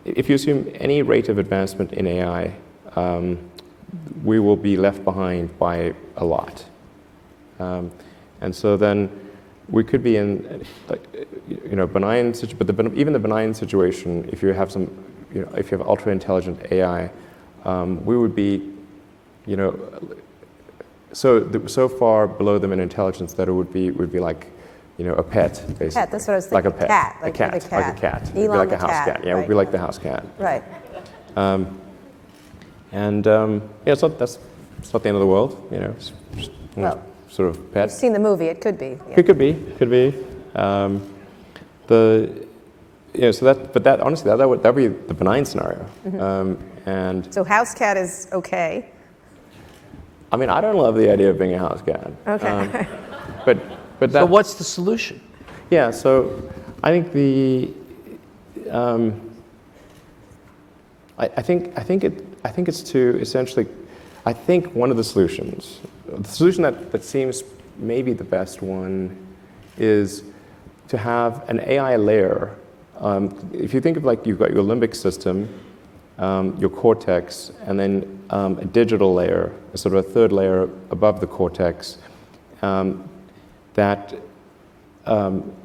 if you assume any rate of advancement in AI, we will be left behind by a lot. And so then we could be in, benign situation, but even the benign situation, if you have if you have ultra intelligent AI, we would be, so far below them in intelligence that it would be like, a pet, basically. Pet, that's what I was thinking. Like a pet. Cat. Like a cat. It'd be Elon like the a house cat. Yeah, it would be like the house cat. Right. That's not the end of the world, It's just, sort of pet. You've seen the movie, it could be. Yeah. It could be. But that honestly, that would be the benign scenario. Mm-hmm. So house cat is okay. I mean, I don't love the idea of being a house cat. Okay. But So what's the solution? Yeah. So I think I think it's to essentially. I think one of the solutions that seems maybe the best one, is to have an AI layer. If you think of like you've got your limbic system, your cortex, and then a digital layer, a sort of a third layer above the cortex, that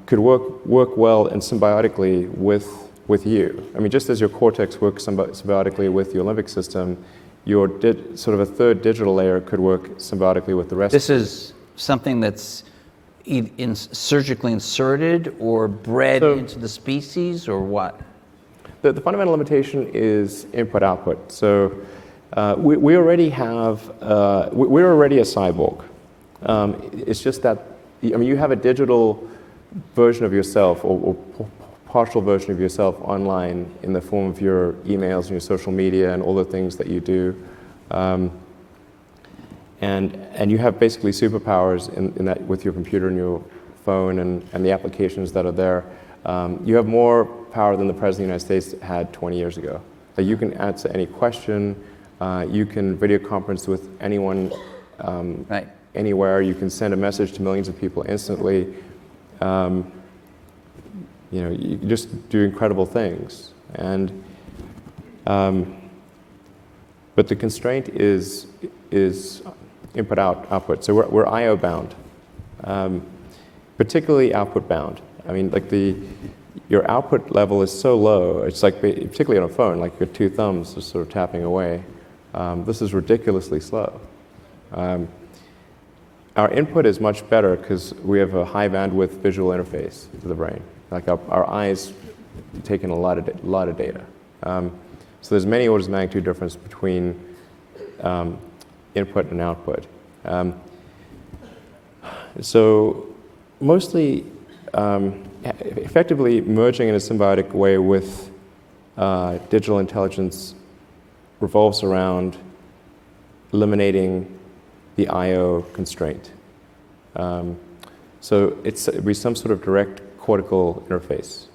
could work well and symbiotically with you. I mean, just as your cortex works symbiotically with your limbic system, your sort of a third digital layer could work symbiotically with the rest. This is something that's surgically inserted or bred into the species, or what? The fundamental limitation is input-output. So we already have, we're already a cyborg. It's just that, you have a digital version of yourself or partial version of yourself online in the form of your emails and your social media and all the things that you do. And you have basically superpowers in that with your computer and your phone and the applications that are there. You have more power than the President of the United States had 20 years ago. That you can answer any question, you can video conference with anyone anywhere, you can send a message to millions of people instantly. You can just do incredible things. But the constraint is input-output. So we're I/O bound, particularly output bound. I mean, like your output level is so low. It's like, particularly on a phone, like your two thumbs are sort of tapping away. This is ridiculously slow. Our input is much better because we have a high bandwidth visual interface to the brain. Like our eyes take in a lot of data. So there's many orders of magnitude difference between input and output. So mostly, effectively merging in a symbiotic way with digital intelligence revolves around eliminating the I/O constraint. So it'd be some sort of direct cortical interface.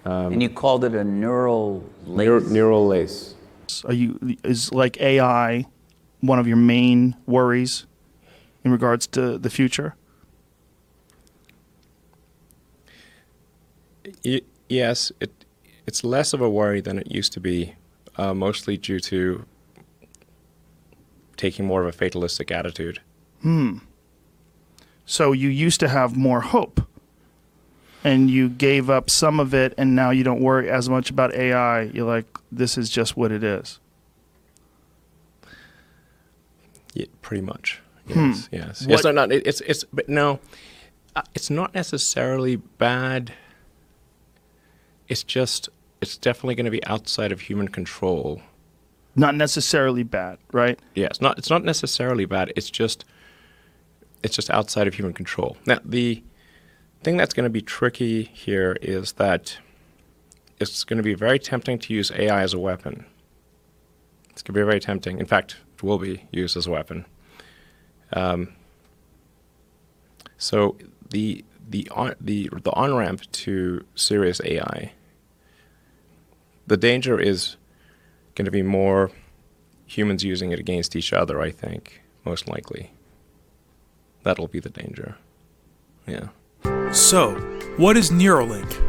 And you called it a neural lace? Neural lace. Is like AI one of your main worries in regards to the future? Yes, it's less of a worry than it used to be, mostly due to taking more of a fatalistic attitude. So you used to have more hope, and you gave up some of it, and now you don't worry as much about AI. You're like, this is just what it is. Yeah, pretty much. Yes, yes. It's not necessarily bad. It's definitely going to be outside of human control. Not necessarily bad, right? Yeah, it's not necessarily bad. It's just outside of human control. Now, the thing that's going to be tricky here is that it's going to be very tempting to use AI as a weapon. It's going to be very tempting. In fact, it will be used as a weapon. So the on-ramp to serious AI, the danger is going to be more humans using it against each other, I think, most likely. That'll be the danger. Yeah. So, what is Neuralink?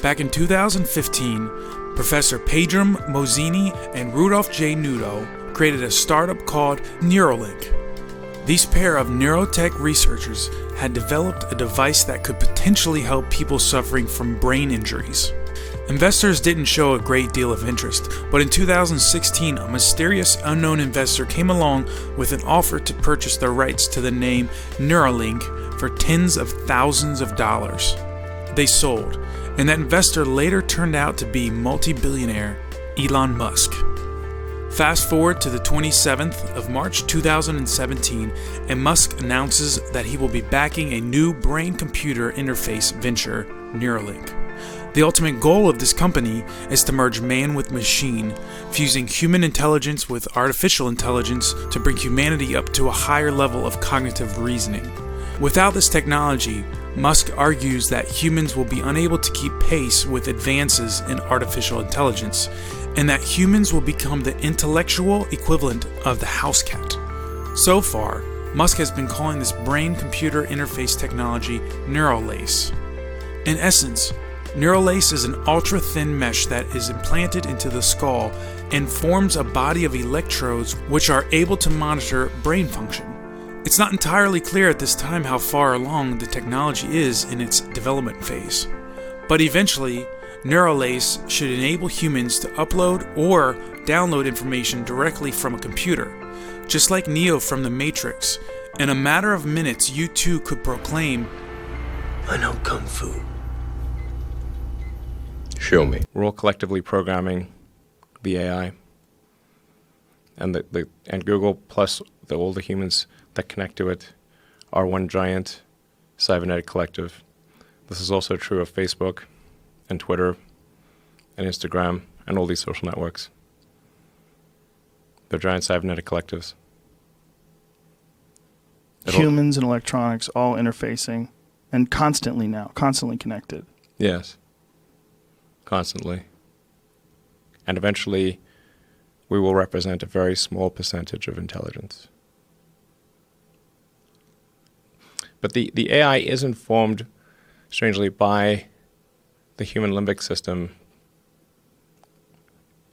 Back in 2015, Professor Pedram Mozzini and Rudolph J. Nudo created a startup called Neuralink. These pair of neurotech researchers had developed a device that could potentially help people suffering from brain injuries. Investors didn't show a great deal of interest, but in 2016, a mysterious unknown investor came along with an offer to purchase the rights to the name Neuralink for tens of thousands of dollars. They sold, and that investor later turned out to be multi-billionaire Elon Musk. Fast forward to the 27th of March 2017, and Musk announces that he will be backing a new brain-computer interface venture, Neuralink. The ultimate goal of this company is to merge man with machine, fusing human intelligence with artificial intelligence to bring humanity up to a higher level of cognitive reasoning. Without this technology, Musk argues that humans will be unable to keep pace with advances in artificial intelligence, and that humans will become the intellectual equivalent of the house cat. So far, Musk has been calling this brain-computer interface technology Neuralace. In essence, Neuralace is an ultra-thin mesh that is implanted into the skull and forms a body of electrodes which are able to monitor brain function. It's not entirely clear at this time how far along the technology is in its development phase, but eventually, Neuralace should enable humans to upload or download information directly from a computer. Just like Neo from The Matrix, in a matter of minutes you too could proclaim, "I know Kung Fu." Show me. We're all collectively programming the AI, and and Google plus all the humans that connect to it are one giant cybernetic collective. This is also true of Facebook and Twitter and Instagram and all these social networks. They're giant cybernetic collectives. Humans and electronics all interfacing and constantly connected. Yes. Constantly. And eventually, we will represent a very small percentage of intelligence. But the AI is informed, strangely, by the human limbic system.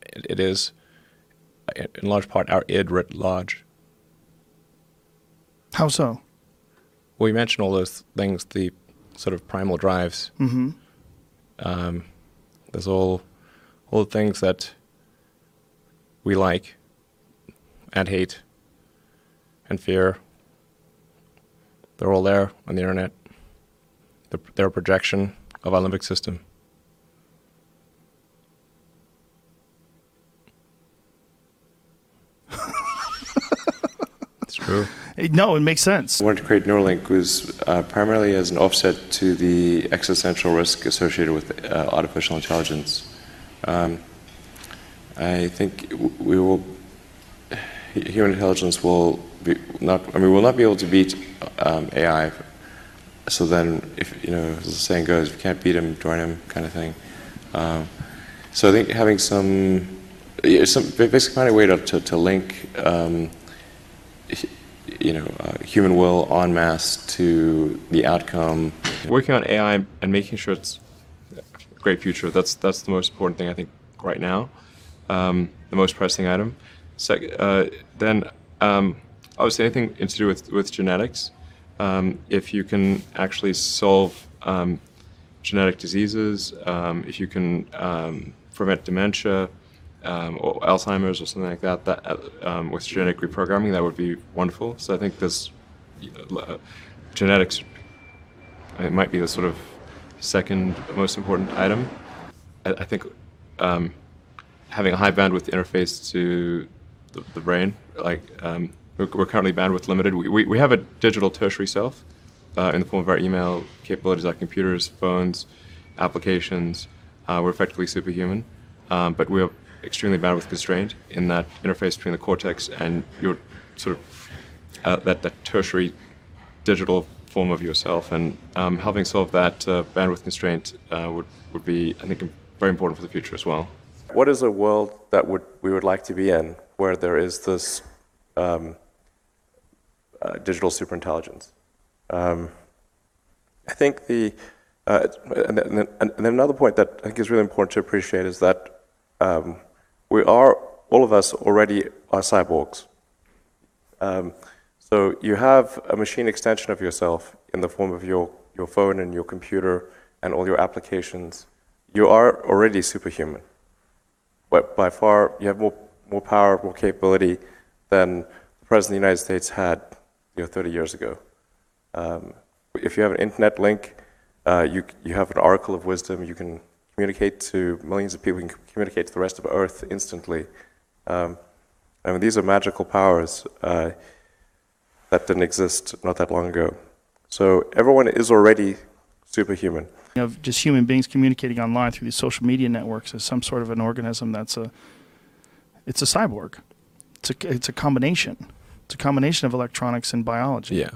It is, in large part, our id writ large. How so? Well, you mentioned all those things, the sort of primal drives. Mm-hmm. There's all the things that we like and hate and fear. They're all there on the internet. They're a projection of our limbic system. It's true. No, it makes sense. I wanted to create Neuralink was primarily as an offset to the existential risk associated with artificial intelligence. I think human intelligence will not be able to beat AI. So then, if as the saying goes, if you can't beat him, join him, kind of thing. So I think having basically finding a way to link human will en masse to the outcome. Working on AI and making sure it's a great future, that's the most important thing I think right now, the most pressing item. Then obviously anything to do with genetics, if you can actually solve genetic diseases, if you can prevent dementia, or Alzheimer's or something like that, with genetic reprogramming, that would be wonderful. So I think this genetics, it might be the sort of second most important item. I think having a high bandwidth interface to the brain, like we're currently bandwidth limited. We have a digital tertiary self in the form of our email capabilities, our computers, phones, applications. We're effectively superhuman, but we're extremely bandwidth constrained in that interface between the cortex and your sort of that tertiary digital form of yourself, and helping solve that bandwidth constraint would be, I think, very important for the future as well. What is a world that we would like to be in where there is this digital superintelligence? I think and then another point that I think is really important to appreciate is that all of us already are cyborgs. So you have a machine extension of yourself in the form of your phone and your computer and all your applications. You are already superhuman. But by far, you have more power, more capability than the President of the United States had 30 years ago. If you have an internet link, you have an oracle of wisdom. You can communicate to millions of people. You can communicate to the rest of Earth instantly. I mean, these are magical powers that didn't exist not that long ago. So everyone is already superhuman. Of just human beings communicating online through these social media networks as some sort of an organism it's a cyborg. It's a combination. It's a combination of electronics and biology. Yeah.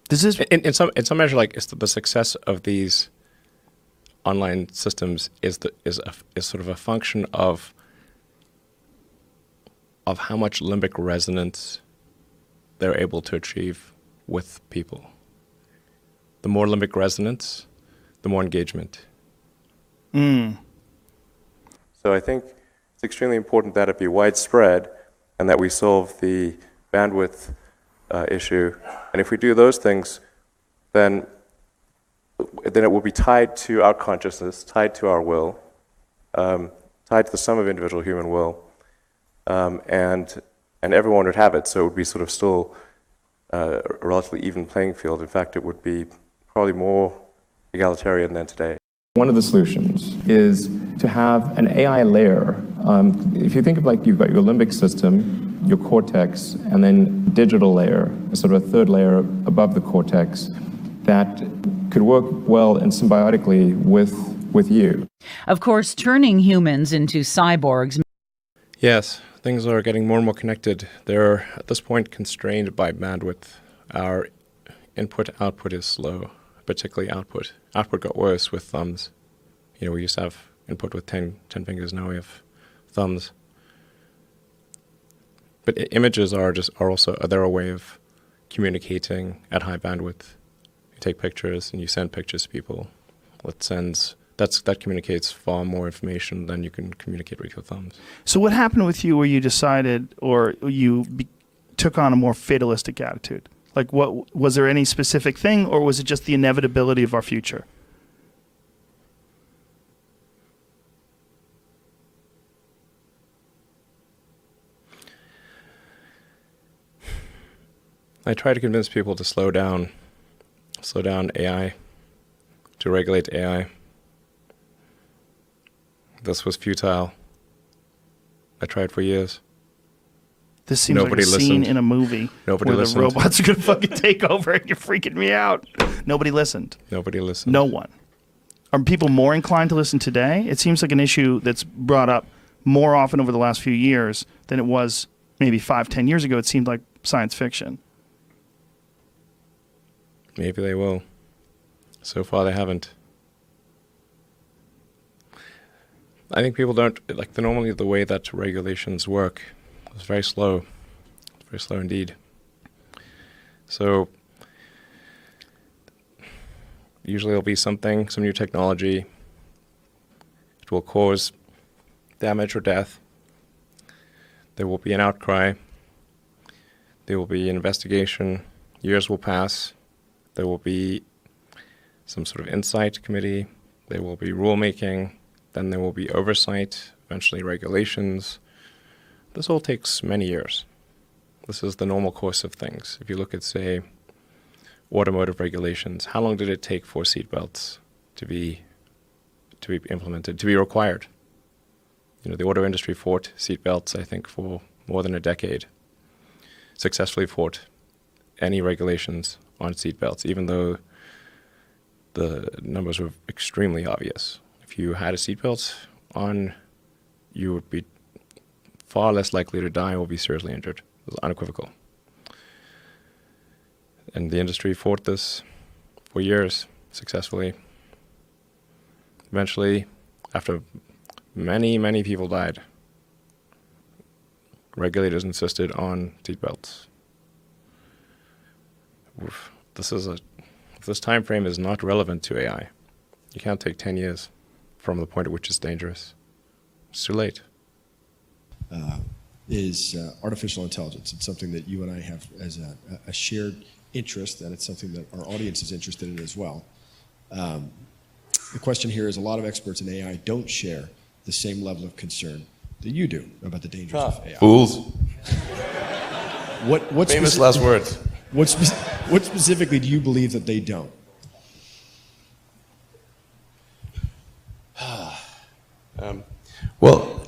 Does this In some measure, like the success of these online systems is sort of a function of how much limbic resonance they're able to achieve with people. The more limbic resonance, the more engagement. So I think it's extremely important that it be widespread and that we solve the bandwidth issue. And if we do those things, then it will be tied to our consciousness, tied to our will, tied to the sum of individual human will, and everyone would have it. So it would be sort of still a relatively even playing field. In fact, it would be probably more egalitarian than today. One of the solutions is to have an AI layer. If you think of like you've got your limbic system, your cortex, and then digital layer, sort of a third layer above the cortex that could work well and symbiotically with you. Of course, turning humans into cyborgs. Yes, things are getting more and more connected. They're at this point constrained by bandwidth. Our input-output is slow, particularly output. Output got worse with thumbs. We used to have input with 10 fingers, now we have thumbs. But images are also they're a way of communicating at high bandwidth. You take pictures and you send pictures to people. That communicates far more information than you can communicate with your thumbs. So what happened with you where you decided or you took on a more fatalistic attitude? Like, what was there any specific thing, or was it just the inevitability of our future? I try to convince people to slow down AI, to regulate AI. This was futile. I tried for years. This seems like a scene in a movie where the robots are going to fucking take over and you're freaking me out. Nobody listened. Nobody listened. No one. Are people more inclined to listen today? It seems like an issue that's brought up more often over the last few years than it was maybe 5-10 years ago. It seemed like science fiction. Maybe they will. So far they haven't. I think people don't, normally the way that regulations work is very slow. It's very slow indeed. So usually there'll be some new technology. It will cause damage or death. There will be an outcry. There will be an investigation. Years will pass. There will be some sort of insight committee. There will be rulemaking. Then there will be oversight, eventually regulations. This all takes many years. This is the normal course of things. If you look at, say, automotive regulations, how long did it take for seatbelts to be implemented, to be required? The auto industry fought seatbelts, I think, for more than a decade. Successfully fought any regulations on seatbelts, even though the numbers were extremely obvious. If you had a seatbelt on, you would be far less likely to die or be seriously injured. It was unequivocal. And the industry fought this for years successfully. Eventually, after many, many people died, regulators insisted on seatbelts. This time frame is not relevant to AI. You can't take 10 years from the point at which it's dangerous. It's too late. Is artificial intelligence. It's something that you and I have as a shared interest, and it's something that our audience is interested in as well. The question here is, a lot of experts in AI don't share the same level of concern that you do about the dangers of AI. Fools. What Famous last words. What specifically do you believe that they don't? Well,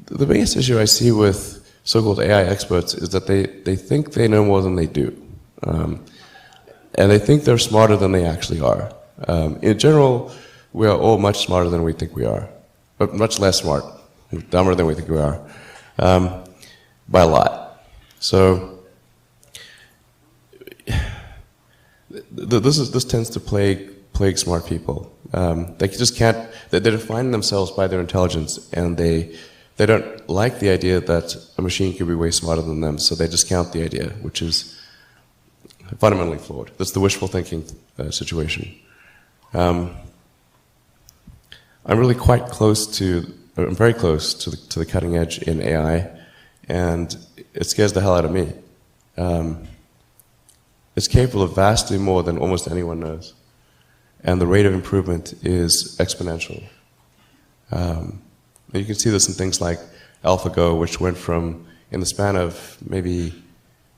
the biggest issue I see with so-called AI experts is that they think they know more than they do. And they think they're smarter than they actually are. In general, we are all much smarter than we think we are, but much less smart, dumber than we think we are, by a lot. So this tends to plague smart people. They just can't. They define themselves by their intelligence, and they don't like the idea that a machine could be way smarter than them. So they discount the idea, which is fundamentally flawed. That's the wishful thinking situation. I'm really quite close to. I'm very close to the cutting edge in AI, and it scares the hell out of me. It's capable of vastly more than almost anyone knows, and the rate of improvement is exponential. You can see this in things like AlphaGo, which went from, in the span of maybe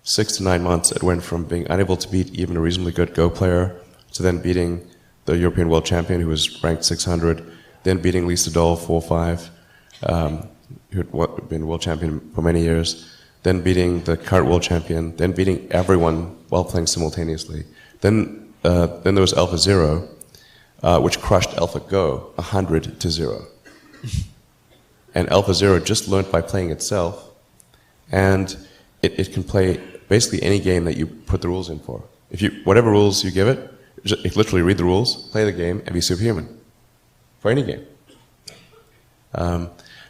6 to 9 months, it went from being unable to beat even a reasonably good Go player to then beating the European world champion, who was ranked 600, then beating Lisa Doll 4-5, who had been world champion for many years, then beating the current world champion, then beating everyone while playing simultaneously. Then there was AlphaZero, which crushed AlphaGo 100-0. And AlphaZero just learned by playing itself, and it can play basically any game that you put the rules in for. Whatever rules you give it, it literally read the rules, play the game, and be superhuman for any game.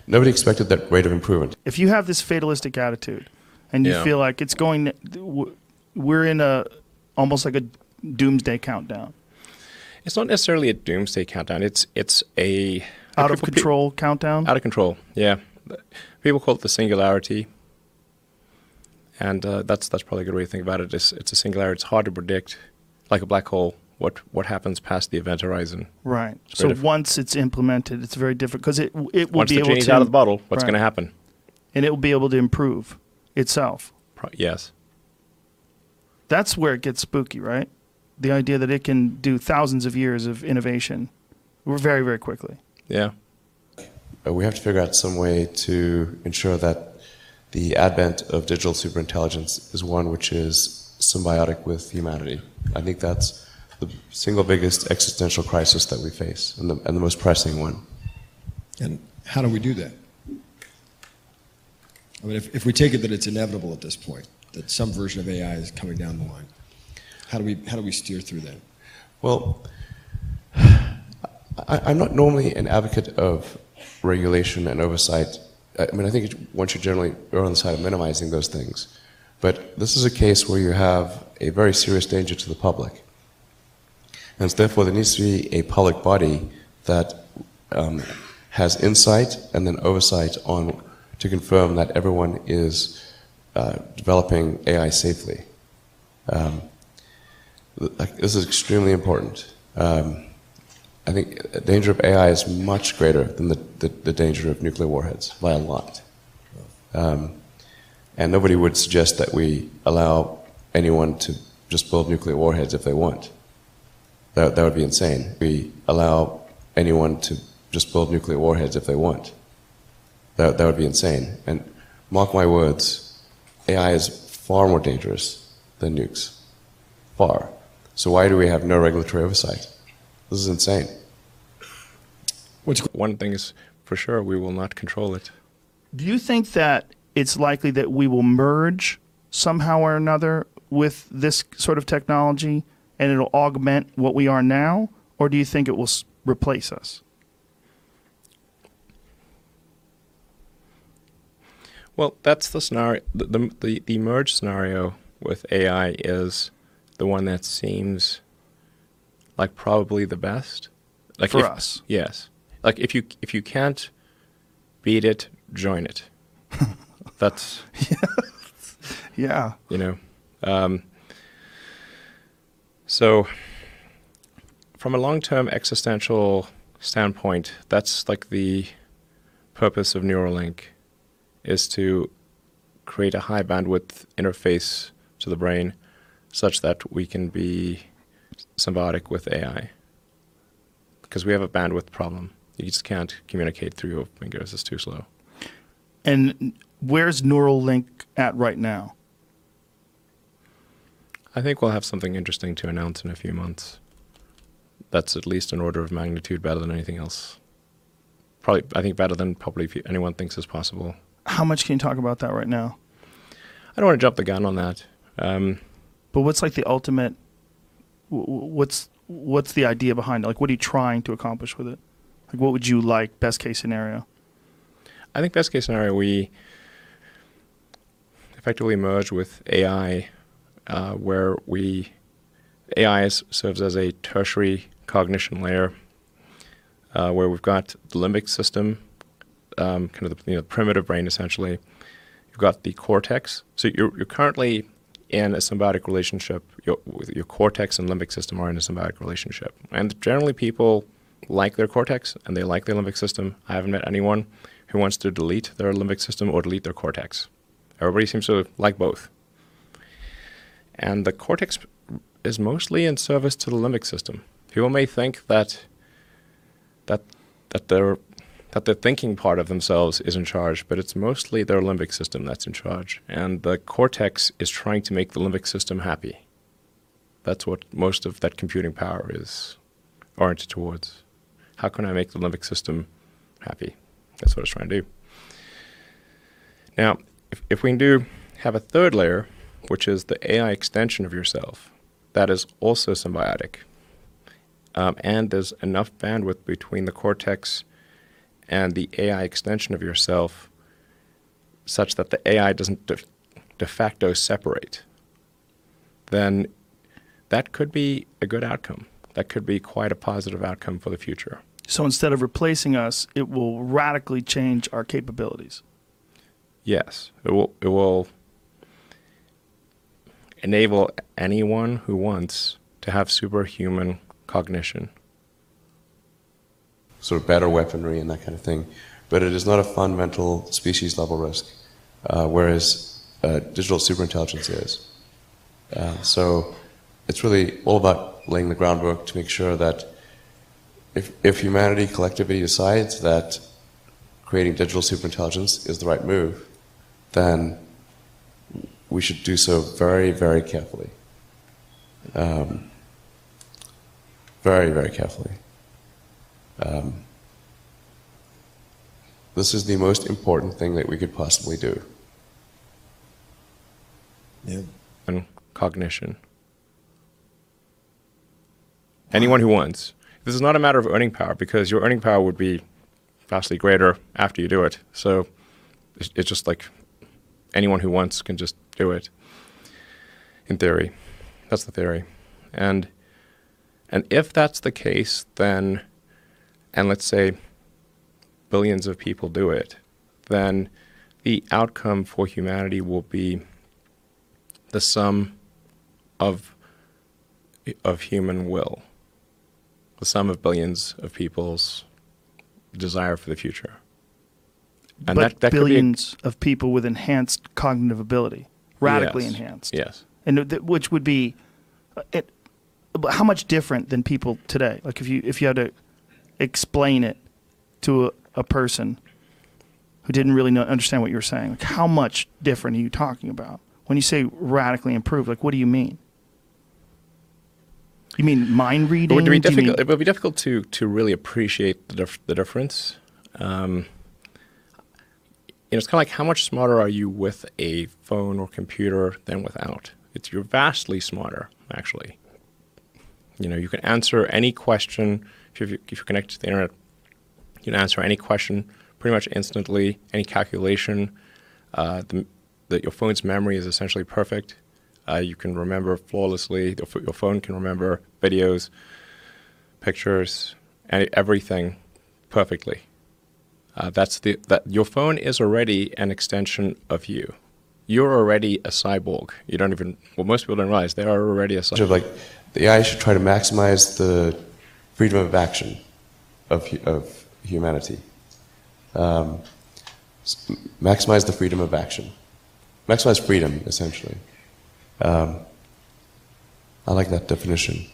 Nobody expected that rate of improvement. If you have this fatalistic attitude, and you feel like it's going, we're in almost like a doomsday countdown. It's not necessarily a doomsday countdown. It's a out of control countdown. Out of control, yeah. People call it the singularity, and that's probably a good way to think about it. It's a singularity. It's hard to predict, like a black hole, what happens past the event horizon. Right. So once it's implemented, it's very different because it will once be the able to. genie's out of the bottle, what's going to happen? And it will be able to improve itself. Yes. That's where it gets spooky, right? The idea that it can do thousands of years of innovation very, very quickly. Yeah. We have to figure out some way to ensure that the advent of digital superintelligence is one which is symbiotic with humanity. I think that's the single biggest existential crisis that we face, and the most pressing one. And how do we do that? I mean, if we take it that it's inevitable at this point, that some version of AI is coming down the line, how do we steer through that? Well, I'm not normally an advocate of regulation and oversight. I mean, I think one should generally err on the side of minimizing those things. But this is a case where you have a very serious danger to the public. And therefore, there needs to be a public body that has insight and then oversight to confirm that everyone is developing AI safely. This is extremely important. I think the danger of AI is much greater than the danger of nuclear warheads by a lot. And nobody would suggest that we allow anyone to just build nuclear warheads if they want. That would be insane. We allow anyone to just build nuclear warheads if they want. That would be insane. And mark my words, AI is far more dangerous than nukes. Far. So why do we have no regulatory oversight? This is insane. One thing is for sure, we will not control it. Do you think that it's likely that we will merge somehow or another with this sort of technology and it'll augment what we are now? Or do you think it will replace us? Well, that's the scenario. The merge scenario with AI is the one that seems like probably the best. Like for us. Yes. like if you can't beat it, join it. That's Yeah. So from a long-term existential standpoint, that's like the purpose of Neuralink, is to create a high bandwidth interface to the brain such that we can be symbiotic with AI. Because we have a bandwidth problem. You just can't communicate through your fingers. It's too slow. And where's Neuralink at right now? I think we'll have something interesting to announce in a few months. That's at least an order of magnitude better than anything else. Probably, I think better than probably anyone thinks is possible. How much can you talk about that right now? I don't want to jump the gun on that. But what's like the ultimate? What's the idea behind it? Like, what are you trying to accomplish with it? Like, what would you like? Best case scenario. I think best case scenario, we effectively merge with AI, where AI serves as a tertiary cognition layer, where we've got the limbic system, kind of the primitive brain essentially. You've got the cortex. So you're currently in a symbiotic relationship. Your cortex and limbic system are in a symbiotic relationship. And generally people like their cortex and they like their limbic system. I haven't met anyone who wants to delete their limbic system or delete their cortex. Everybody seems to like both. And the cortex is mostly in service to the limbic system. People may think that the thinking part of themselves is in charge, but it's mostly their limbic system that's in charge. And the cortex is trying to make the limbic system happy. That's what most of that computing power is oriented towards. How can I make the limbic system happy? That's what it's trying to do. Now, if we can have a third layer, which is the AI extension of yourself, that is also symbiotic. And there's enough bandwidth between the cortex and the AI extension of yourself such that the AI doesn't de facto separate, then that could be a good outcome. That could be quite a positive outcome for the future. So instead of replacing us, it will radically change our capabilities. Yes, it will enable anyone who wants to have superhuman cognition. Sort of better weaponry and that kind of thing. But it is not a fundamental species level risk, whereas digital superintelligence is. So it's really all about laying the groundwork to make sure that if humanity collectively decides that creating digital superintelligence is the right move, then we should do so very, very carefully. Very, very carefully. This is the most important thing that we could possibly do. Yeah. And cognition. Anyone who wants. This is not a matter of earning power, because your earning power would be vastly greater after you do it. So it's just like anyone who wants can just do it, in theory. That's the theory. And if that's the case, then, and let's say billions of people do it, then the outcome for humanity will be the sum of human will, the sum of billions of people's desire for the future. And but that billions of people with enhanced cognitive ability, radically Yes. enhanced. Yes. And which would be, how much different than people today? Like if you had to explain it to a person who didn't really understand what you were saying, like how much different are you talking about? When you say radically improved, like what do you mean? You mean mind reading? It would be difficult to really appreciate the difference. It's kind of like, how much smarter are you with a phone or computer than without? You're vastly smarter, actually. You can answer any question. If you're connected to the internet, you can answer any question pretty much instantly, any calculation. Your phone's memory is essentially perfect. You can remember flawlessly. Your phone can remember videos, pictures, everything perfectly. That your phone is already an extension of you. You're already a cyborg. You don't even, well, most people don't realize they are already a cyborg. Like, the AI should try to maximize the freedom of action of humanity. Maximize the freedom of action. Maximize freedom, essentially. I like that definition.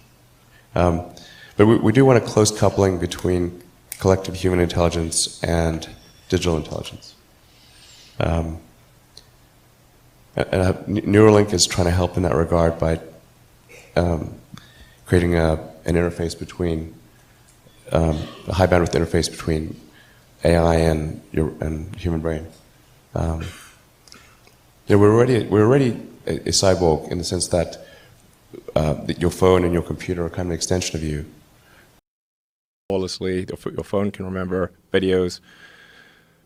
But we do want a close coupling between collective human intelligence and digital intelligence. And Neuralink is trying to help in that regard by creating an interface between, a high bandwidth interface between AI and human brain. We're already a cyborg in the sense that your phone and your computer are kind of an extension of you. Flawlessly, your phone can remember videos,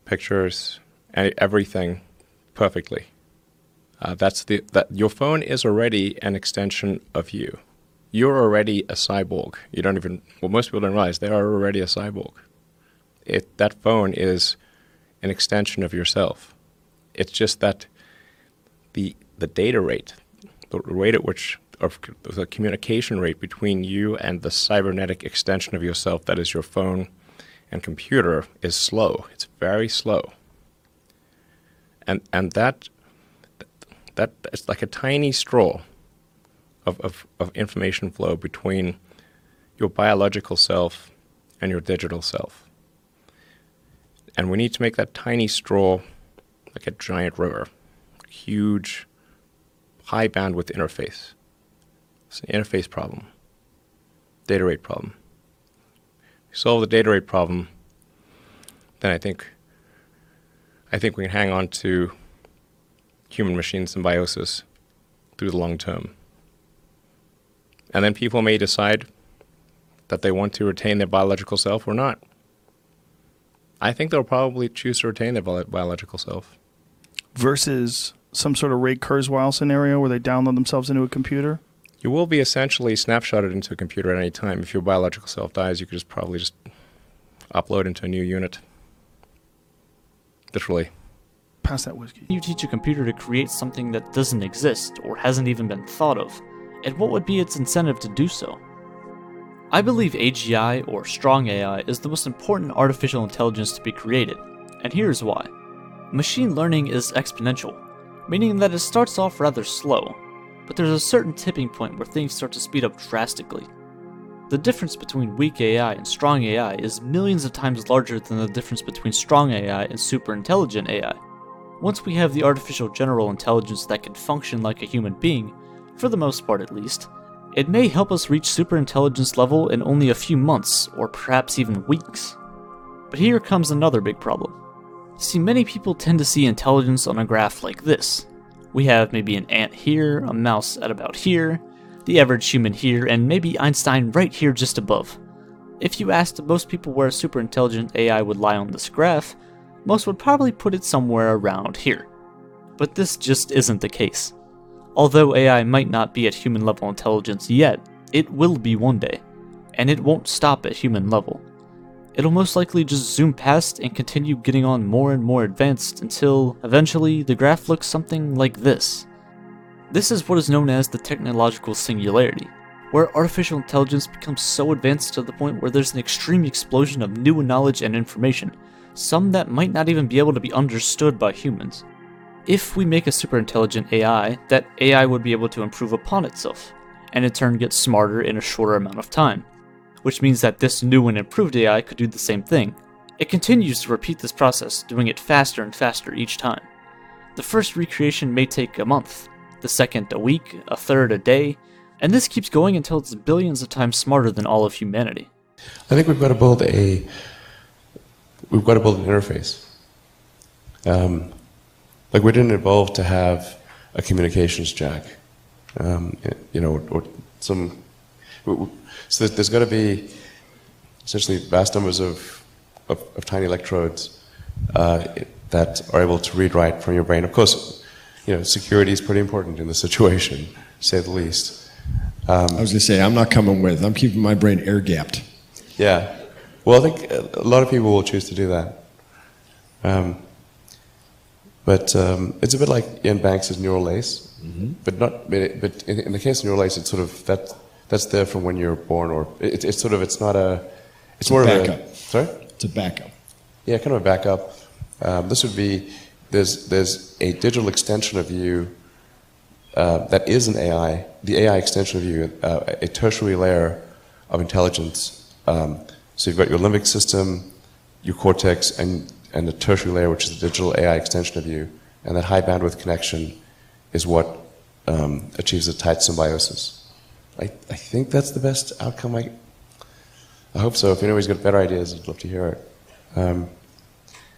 pictures, and everything perfectly. Your phone is already an extension of you. You're already a cyborg. You don't even, well, most people don't realize they are already a cyborg. That phone is an extension of yourself. It's just that the data rate, the rate at which, of the communication rate between you and the cybernetic extension of yourself that is your phone and computer is slow. It's very slow. And that is like a tiny straw of information flow between your biological self and your digital self. And we need to make that tiny straw like a giant river, a huge, high bandwidth interface. It's an interface problem, data rate problem. If we solve the data rate problem, then I think we can hang on to human-machine symbiosis through the long term. And then people may decide that they want to retain their biological self or not. I think they'll probably choose to retain their biological self. Versus some sort of Ray Kurzweil scenario where they download themselves into a computer? You will be essentially snapshotted into a computer at any time. If your biological self dies, you could probably just upload into a new unit. Literally. Pass that whiskey. You teach a computer to create something that doesn't exist or hasn't even been thought of, and what would be its incentive to do so? I believe AGI, or strong AI, is the most important artificial intelligence to be created, and here's why. Machine learning is exponential, meaning that it starts off rather slow, but there's a certain tipping point where things start to speed up drastically. The difference between weak AI and strong AI is millions of times larger than the difference between strong AI and super intelligent AI. Once we have the artificial general intelligence that can function like a human being, for the most part at least, it may help us reach superintelligence level in only a few months, or perhaps even weeks. But here comes another big problem. See, many people tend to see intelligence on a graph like this. We have maybe an ant here, a mouse at about here, the average human here, and maybe Einstein right here just above. If you asked most people where a superintelligent AI would lie on this graph, most would probably put it somewhere around here. But this just isn't the case. Although AI might not be at human level intelligence yet, it will be one day, and it won't stop at human level. It'll most likely just zoom past and continue getting on more and more advanced until, eventually, the graph looks something like this. This is what is known as the technological singularity, where artificial intelligence becomes so advanced to the point where there's an extreme explosion of new knowledge and information, some that might not even be able to be understood by humans. If we make a superintelligent AI, that AI would be able to improve upon itself, and in turn get smarter in a shorter amount of time, which means that this new and improved AI could do the same thing. It continues to repeat this process, doing it faster and faster each time. The first recreation may take a month, the second a week, a third a day, and this keeps going until it's billions of times smarter than all of humanity. I think we've got to build an interface. Like, we didn't evolve to have a communications jack, or some. So there's got to be essentially vast numbers of tiny electrodes that are able to read write from your brain. Of course, security is pretty important in this situation, to say the least. I was going to say, I'm not coming with. I'm keeping my brain air gapped. Yeah. Well, I think a lot of people will choose to do that. But it's a bit like Ian Banks' neural lace, but not. But in the case of neural lace, it's sort of that's there from when you're born, or it's sort of it's not a. It's more backup. of a. Sorry. It's a backup. Yeah, kind of a backup. This would be there's a digital extension of you that is an AI. The AI extension of you, a tertiary layer of intelligence. So you've got your limbic system, your cortex, and the tertiary layer, which is the digital AI extension of you. And that high bandwidth connection is what achieves a tight symbiosis. I think that's the best outcome. I hope so. If anybody's got better ideas, I'd love to hear it.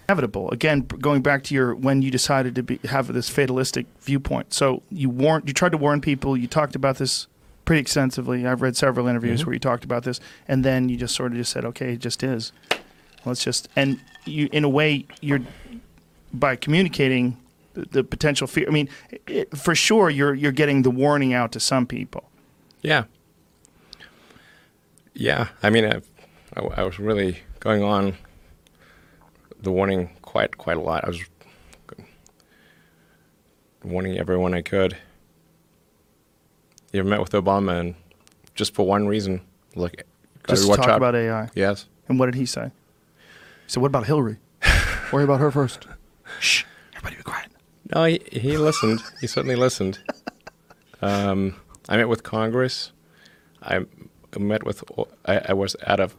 Inevitable. Again, going back to when you decided to have this fatalistic viewpoint. So you tried to warn people. You talked about this pretty extensively. I've read several interviews where you talked about this, and then you just sort of just said, okay, it just is. Let's just, and you, in a way, you're by communicating the potential fear. I mean, for sure, you're getting the warning out to some people. Yeah. Yeah. I mean, I was really going on the warning quite a lot. I was warning everyone I could. You ever met with Obama, and just for one reason, like, just watch talk out. about AI. Yes. And what did he say? He said, "What about Hillary? Worry about her first." Shh, everybody be quiet. No, he listened. He certainly listened. I met with Congress. I was at a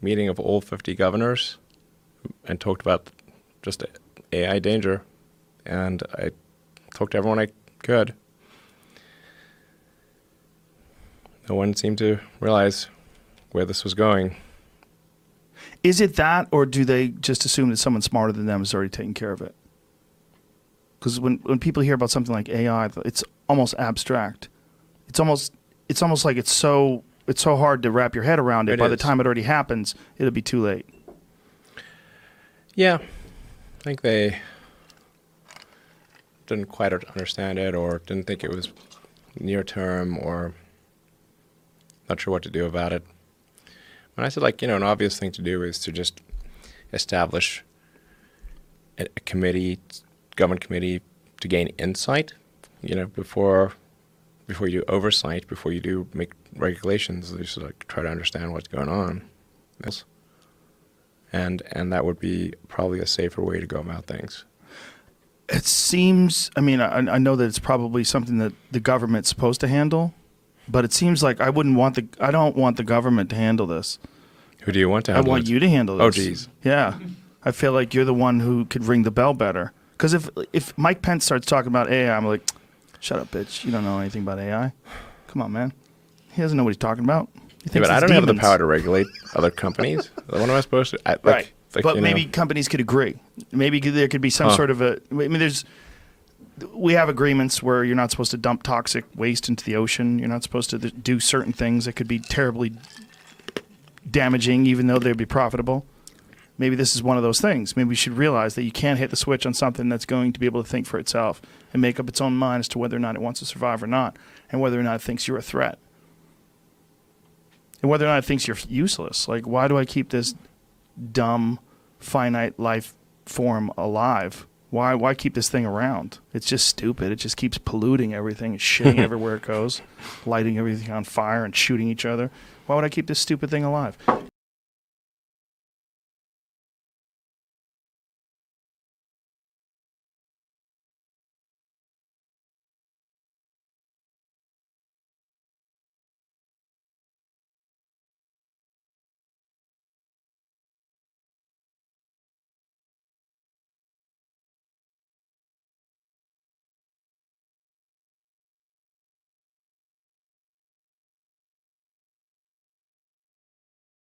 meeting of all 50 governors and talked about just AI danger, and I talked to everyone I could. No one seemed to realize where this was going. Is it that, or do they just assume that someone smarter than them is already taking care of it? Because when people hear about something like AI, it's almost abstract. It's almost like it's so hard to wrap your head around it. By the time it already happens, it'll be too late. Yeah, I think they didn't quite understand it, or didn't think it was near term, or not sure what to do about it. When I said, like, an obvious thing to do is to just establish a committee, government committee, to gain insight, before you do oversight, before you do make regulations, you should try to understand what's going on. And that would be probably a safer way to go about things. It seems, I mean, I know that it's probably something that the government's supposed to handle, but it seems like I don't want the government to handle this. Who do you want to handle it? I want you to handle this. Oh, geez. Yeah. I feel like you're the one who could ring the bell better. Because if Mike Pence starts talking about AI, I'm like, shut up, bitch. You don't know anything about AI. Come on, man. He doesn't know what he's talking about. Yeah, but I don't have the power to regulate other companies. What am I supposed to? Right. But maybe companies could agree. Maybe there could be some sort of we have agreements where you're not supposed to dump toxic waste into the ocean. You're not supposed to do certain things that could be terribly damaging, even though they'd be profitable. Maybe this is one of those things. Maybe we should realize that you can't hit the switch on something that's going to be able to think for itself and make up its own mind as to whether or not it wants to survive or not, and whether or not it thinks you're a threat. And whether or not it thinks you're useless. Like, why do I keep this dumb, finite life form alive? Why keep this thing around? It's just stupid. It just keeps polluting everything and shitting everywhere it goes, lighting everything on fire and shooting each other. Why would I keep this stupid thing alive?